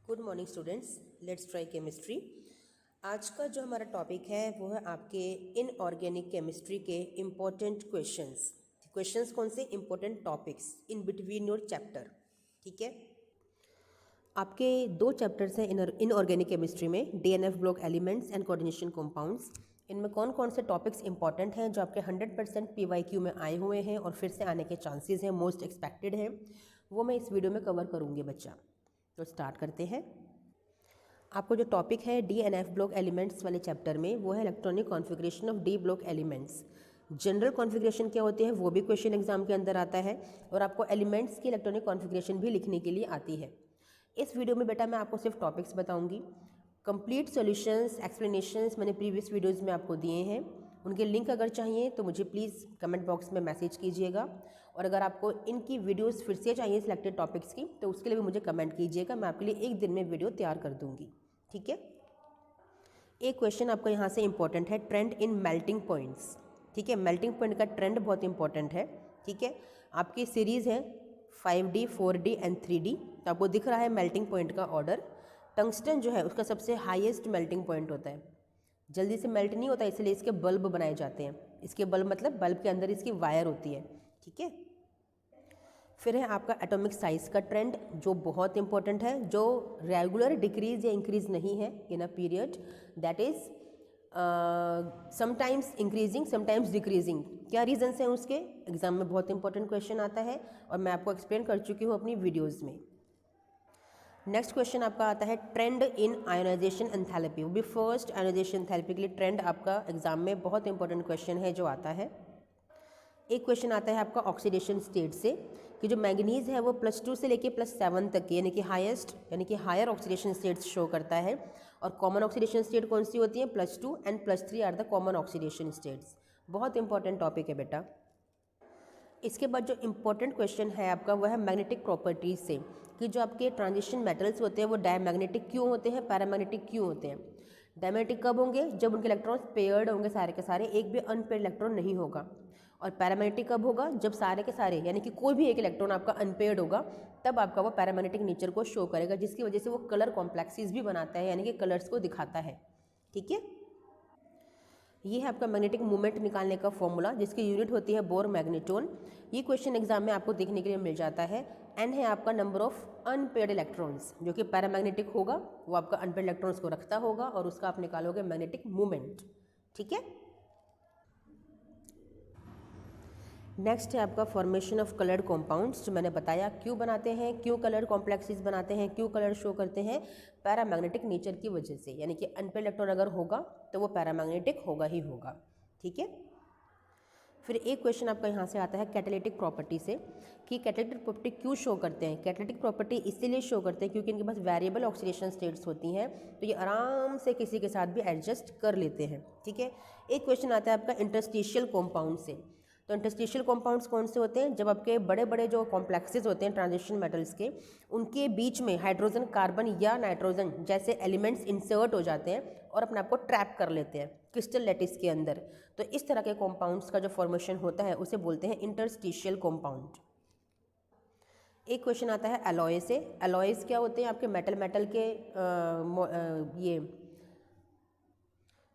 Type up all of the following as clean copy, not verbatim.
Good morning students, let's try chemistry. आज का जो हमारा टॉपिक है वो है आपके इनऑर्गेनिक केमिस्ट्री के इम्पोर्टेंट क्वेश्चंस कौन से important topics in between your chapter. ठीक है, आपके दो चैप्टर्स हैं इनऑर्गेनिक केमिस्ट्री में, DNF block elements and coordination compounds. इनमें कौन कौन से टॉपिक्स इंपॉर्टेंट हैं जो आपके 100% पीवाईक्यू में आए हुए हैं और फिर से आने के चांसेस हैं, मोस्ट एक्सपेक्टेड हैं, वो मैं इस वीडियो में कवर करूँगी बच्चा। तो स्टार्ट करते हैं। आपको जो टॉपिक है D and F block elements वाले चैप्टर में वो है electronic configuration of D block elements. General configuration क्या होती है वो भी क्वेश्चन एग्जाम के अंदर आता है और आपको एलिमेंट्स की इलेक्ट्रॉनिक कॉन्फ़िगरेशन भी लिखने के लिए आती है। इस वीडियो में बेटा मैं आपको सिर्फ टॉपिक्स बताऊंगी। कंप्लीट सॉल्यूशंस एक्सप्लेनेशंस मैंने प्रीवियस वीडियोज़ में आपको दिए हैं, उनके लिंक अगर चाहिए तो मुझे प्लीज़ कमेंट बॉक्स में मैसेज कीजिएगा। और अगर आपको इनकी वीडियोस फिर से चाहिए सिलेक्टेड टॉपिक्स की तो उसके लिए भी मुझे कमेंट कीजिएगा, मैं आपके लिए एक दिन में वीडियो तैयार कर दूंगी। ठीक है, एक क्वेश्चन आपका यहाँ से इंपॉर्टेंट है, ट्रेंड इन मेल्टिंग पॉइंट्स। ठीक है, मेल्टिंग पॉइंट का ट्रेंड बहुत इंपॉर्टेंट है। ठीक है, आपकी सीरीज़ है 5D 4D एंड 3D। तो आपको दिख रहा है मेल्टिंग पॉइंट का ऑर्डर। टंगस्टन जो है उसका सबसे हाईएस्ट मेल्टिंग पॉइंट होता है, जल्दी से मेल्ट नहीं होता, इसलिए इसके बल्ब बनाए जाते हैं। इसके बल्ब मतलब बल्ब के अंदर इसकी वायर होती है। ठीक है, फिर है आपका एटॉमिक साइज का ट्रेंड जो बहुत इंपॉर्टेंट है, जो रेगुलर डिक्रीज या इंक्रीज नहीं है in a period, that is sometimes increasing sometimes decreasing. क्या रीजंस हैं उसके, एग्जाम में बहुत इंपॉर्टेंट क्वेश्चन आता है और मैं आपको एक्सप्लेन कर चुकी हूँ अपनी वीडियोज़ में। नेक्स्ट क्वेश्चन आपका आता है ट्रेंड इन आयोनाइजेशन एंथैल्पी। वो भी फर्स्ट आयोनाइजेशन एंथैल्पी के लिए ट्रेंड आपका एग्जाम में बहुत इंपॉर्टेंट क्वेश्चन है जो आता है। एक क्वेश्चन आता है आपका ऑक्सीडेशन स्टेट से कि जो मैंगनीज है वो +2 से लेके +7 तक की यानी कि हाईएस्ट यानी कि हायर ऑक्सीडेशन स्टेट्स शो करता है। और कॉमन ऑक्सीडेशन स्टेट कौन सी होती है, +2 and +3 are the common oxidation states. बहुत इंपॉर्टेंट टॉपिक है बेटा। इसके बाद जो इम्पोर्टेंट क्वेश्चन है आपका वह है मैग्नेटिक प्रॉपर्टीज से कि जो आपके ट्रांजिशन मेटल्स होते हैं वो डायमैग्नेटिक क्यों होते हैं, पैरामैग्नेटिक क्यों होते हैं। डायमैग्नेटिक कब होंगे, जब उनके इलेक्ट्रॉन्स पेयर्ड होंगे सारे के सारे, एक भी अनपेयर्ड इलेक्ट्रॉन नहीं होगा। और पैरामैग्नेटिक कब होगा, जब सारे के सारे यानी कि कोई भी एक इलेक्ट्रॉन आपका अनपेयर्ड होगा, तब आपका वो पैरामैग्नेटिक नेचर को शो करेगा, जिसकी वजह से वो कलर कॉम्प्लेक्सेस भी बनाता है यानी कि कलर्स को दिखाता है। ठीक है, ये है आपका मैग्नेटिक मोमेंट निकालने का फॉर्मूला जिसकी यूनिट होती है बोर मैग्नेटोन। ये क्वेश्चन एग्जाम में आपको देखने के लिए मिल जाता है। एन है आपका नंबर ऑफ अनपेयर्ड इलेक्ट्रॉन्स, जो कि पैरामैग्नेटिक होगा, वो आपका अनपेयर्ड इलेक्ट्रॉन्स को रखता होगा और उसका आप निकालोगे मैग्नेटिक मोमेंट। ठीक है, नेक्स्ट है आपका फॉर्मेशन ऑफ कलर्ड कॉम्पाउंड्स, जो मैंने बताया क्यों बनाते हैं, क्यों कलर्ड कॉम्प्लेक्सेस बनाते हैं, क्यों कलर शो करते हैं, पैरामैग्नेटिक नेचर की वजह से। यानी कि अनपेयर्ड इलेक्ट्रॉन अगर होगा तो वो पैरामैग्नेटिक होगा ही होगा। ठीक है, फिर एक क्वेश्चन आपका यहाँ से आता है कैटालिटिक प्रॉपर्टी से कि कैटालिटिक प्रॉपर्टी क्यों शो करते हैं। कैटालिटिक प्रॉपर्टी इसीलिए शो करते हैं क्योंकि इनके पास वेरिएबल ऑक्सीडेशन स्टेट्स होती हैं, तो ये आराम से किसी के साथ भी एडजस्ट कर लेते हैं। ठीक है, एक क्वेश्चन आता है आपका इंटरस्टिशियल कॉम्पाउंड से। तो इंटरस्टिशियल कॉम्पाउंड्स कौन से होते हैं, जब आपके बड़े बड़े जो कॉम्प्लेक्सेस होते हैं ट्रांजिशन मेटल्स के, उनके बीच में हाइड्रोजन, कार्बन या नाइट्रोजन जैसे एलिमेंट्स इंसर्ट हो जाते हैं और अपने आप को ट्रैप कर लेते हैं क्रिस्टल लैटिस के अंदर। तो इस तरह के कॉम्पाउंड्स का जो फॉर्मेशन होता है उसे बोलते हैं इंटरस्टिशियल कॉम्पाउंड। एक क्वेश्चन आता है अलॉय से। अलॉयज क्या होते हैं, आपके मेटल मेटल के ये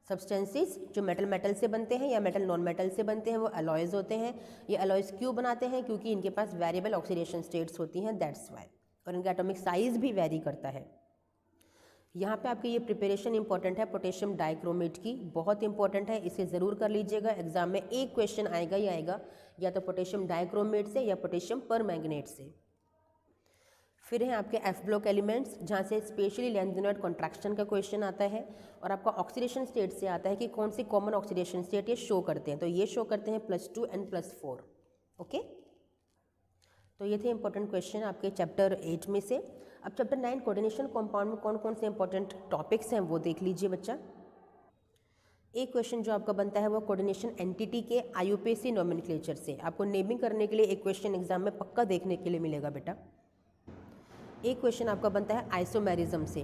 सब्सटेंसेस जो मेटल मेटल से बनते हैं या मेटल नॉन मेटल से बनते हैं, वो अलॉयज होते हैं। ये अलॉयज क्यों बनाते हैं, क्योंकि इनके पास वेरिएबल ऑक्सीडेशन स्टेट्स होती हैं, दैट्स वाई। और इनका एटॉमिक साइज भी वेरी करता है। यहाँ पे आपकी ये प्रिपरेशन इंपॉर्टेंट है पोटेशियम डाइक्रोमेट की, बहुत इंपॉर्टेंट है, इसे ज़रूर कर लीजिएगा। एग्जाम में एक क्वेश्चन आएगा ही आएगा, या तो पोटेशियम डाइक्रोमेट से या पोटेशियम परमैंगनेट से। फिर है आपके एफ ब्लॉक एलिमेंट्स, जहाँ से स्पेशली लेंथेनॉइड कॉन्ट्रैक्शन का क्वेश्चन आता है। और आपका ऑक्सीडेशन स्टेट से आता है कि कौन सी कॉमन ऑक्सीडेशन स्टेट ये शो करते हैं। तो ये शो करते हैं +2 एंड +4। ओके, तो ये थे इंपॉर्टेंट क्वेश्चन आपके चैप्टर 8 में से। अब चैप्टर 9 कोऑर्डिनेशन कंपाउंड में कौन कौन से इंपॉर्टेंट टॉपिक्स हैं वो देख लीजिए बच्चा। एक क्वेश्चन जो आपका बनता है वो कोऑर्डिनेशन एंटिटी के आईयूपीएसी नोमेनक्लेचर से। आपको नेमिंग करने के लिए एक क्वेश्चन एग्जाम में पक्का देखने के लिए मिलेगा बेटा। एक क्वेश्चन आपका बनता है आइसोमेरिज्म से।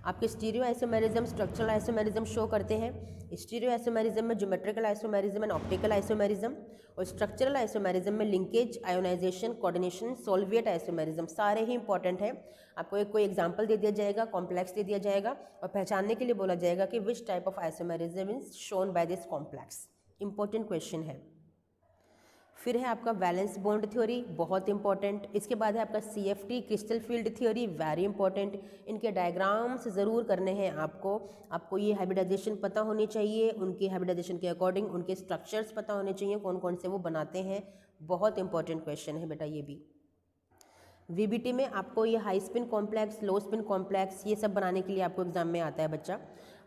आपके stereo isomerism, structural isomerism show करते हैं। स्टीरियो आइसोमेरिज्म में geometrical isomerism and optical isomerism, और स्ट्रक्चरल आइसोमेरिज्म में लिंकेज, आयोनाइजेशन, कोऑर्डिनेशन, सोल्विएट आइसोमेरिज्म, सारे ही इंपॉर्टेंट हैं। आपको एक कोई एग्जांपल दे दिया जाएगा, कॉम्प्लेक्स दे दिया जाएगा और पहचानने के लिए बोला जाएगा कि which type of isomerism is shown by this complex. Important question है। फिर है आपका वैलेंस बॉन्ड थ्योरी, बहुत इंपॉर्टेंट। इसके बाद है आपका CFT, crystal field theory, very important. इनके डायग्राम्स ज़रूर करने हैं आपको ये हाइब्रिडाइजेशन पता होनी चाहिए, उनके हाइब्रिडाइजेशन के अकॉर्डिंग उनके स्ट्रक्चर्स पता होने चाहिए, कौन कौन से वो बनाते हैं। बहुत इंपॉर्टेंट क्वेश्चन है बेटा ये भी। VBT में आपको ये हाई स्पिन कॉम्प्लेक्स, लो स्पिन कॉम्प्लेक्स, ये सब बनाने के लिए आपको एग्जाम में आता है बच्चा।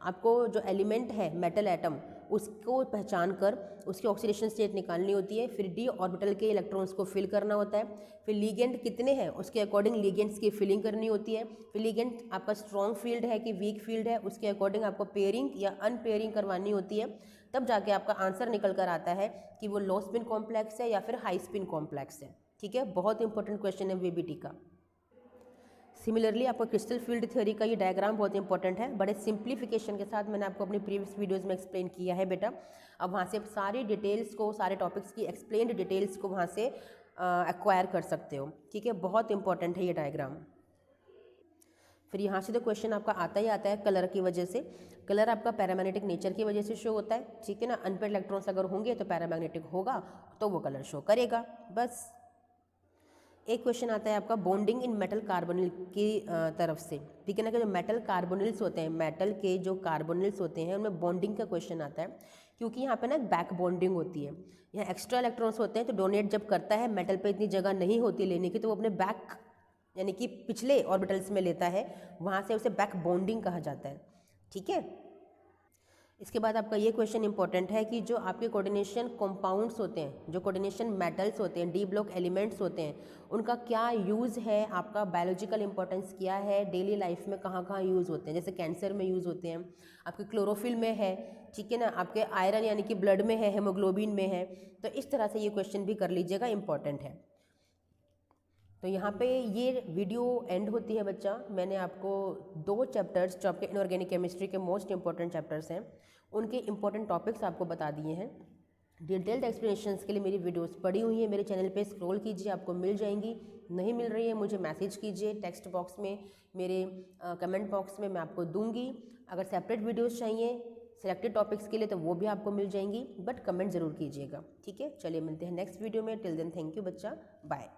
आपको जो एलिमेंट है मेटल एटम, उसको पहचान कर उसकी ऑक्सीडेशन स्टेट निकालनी होती है। फिर d ऑर्बिटल के इलेक्ट्रॉन्स को फिल करना होता है। फिर लिगेंड कितने हैं उसके अकॉर्डिंग लिगेंड्स की फिलिंग करनी होती है। फिर लिगेंड आपका स्ट्रॉन्ग फील्ड है कि वीक फील्ड है, उसके अकॉर्डिंग आपको पेयरिंग या अनपेयरिंग करवानी होती है। तब जाके आपका आंसर निकल कर आता है कि वो लो स्पिन कॉम्प्लेक्स है या फिर हाई स्पिन कॉम्प्लेक्स है। ठीक है, बहुत इंपॉर्टेंट क्वेश्चन है VBT का। सिमिलरली आपको क्रिस्टल फील्ड थ्योरी का ये डायग्राम बहुत इंपॉर्टेंट है, बड़े सिंप्लीफिकेशन के साथ मैंने आपको अपनी प्रीवियस वीडियोस में एक्सप्लेन किया है बेटा। अब वहाँ से सारी डिटेल्स को, सारे टॉपिक्स की एक्सप्लेन्ड डिटेल्स को वहाँ से एक्वायर कर सकते हो। ठीक है, बहुत इंपॉर्टेंट है ये डायग्राम। फिर यहाँ से तो क्वेश्चन आपका आता ही आता है कलर की वजह से। कलर आपका पैरामैग्नेटिक नेचर की वजह से शो होता है। ठीक है ना, अनपेड इलेक्ट्रॉन्स अगर होंगे तो पैरामैग्नेटिक होगा तो वो कलर शो करेगा, बस। एक क्वेश्चन आता है आपका बॉन्डिंग इन मेटल कार्बोनिल की तरफ से। ठीक है ना, कि जो मेटल कार्बोनिल्स होते हैं, मेटल के जो कार्बोनिल्स होते हैं उनमें बॉन्डिंग का क्वेश्चन आता है, क्योंकि यहाँ पे ना बैक बॉन्डिंग होती है। यहाँ एक्स्ट्रा इलेक्ट्रॉन्स होते हैं तो डोनेट जब करता है, मेटल पे इतनी जगह नहीं होती लेने की, तो वो अपने बैक यानी कि पिछले ऑर्बिटल्स में लेता है, वहाँ से उसे बैक बॉन्डिंग कहा जाता है। ठीक है, इसके बाद आपका ये क्वेश्चन इंपॉर्टेंट है कि जो आपके कोऑर्डिनेशन कंपाउंड्स होते हैं, जो कोऑर्डिनेशन मेटल्स होते हैं, डी ब्लॉक एलिमेंट्स होते हैं, उनका क्या यूज़ है, आपका बायोलॉजिकल इंपॉर्टेंस क्या है, डेली लाइफ में कहाँ कहाँ यूज़ होते हैं। जैसे कैंसर में यूज़ होते हैं, आपके क्लोरोफिल में है, ठीक है ना, आपके आयरन यानी कि ब्लड में है, हेमोग्लोबिन में है। तो इस तरह से ये क्वेश्चन भी कर लीजिएगा, इंपॉर्टेंट है। तो यहाँ पे ये वीडियो एंड होती है बच्चा। मैंने आपको 2 चैप्टर्स जो आपके इनऑर्गेनिक केमिस्ट्री के मोस्ट इंपॉर्टेंट चैप्टर्स हैं, उनके इंपॉर्टेंट टॉपिक्स आपको बता दिए हैं। डिटेल्ड एक्सप्लेनेशंस के लिए मेरी वीडियोस पड़ी हुई हैं, मेरे चैनल पे स्क्रॉल कीजिए, आपको मिल जाएंगी। नहीं मिल रही है मुझे मैसेज कीजिए, टेक्स्ट बॉक्स में, मेरे कमेंट बॉक्स में मैं आपको दूंगी। अगर सेपरेट वीडियोस चाहिए सिलेक्टेड टॉपिक्स के लिए तो वो भी आपको मिल जाएंगी, बट कमेंट ज़रूर कीजिएगा। ठीक है, चलिए मिलते हैं नेक्स्ट वीडियो में। टिल देन थैंक यू बच्चा, बाय।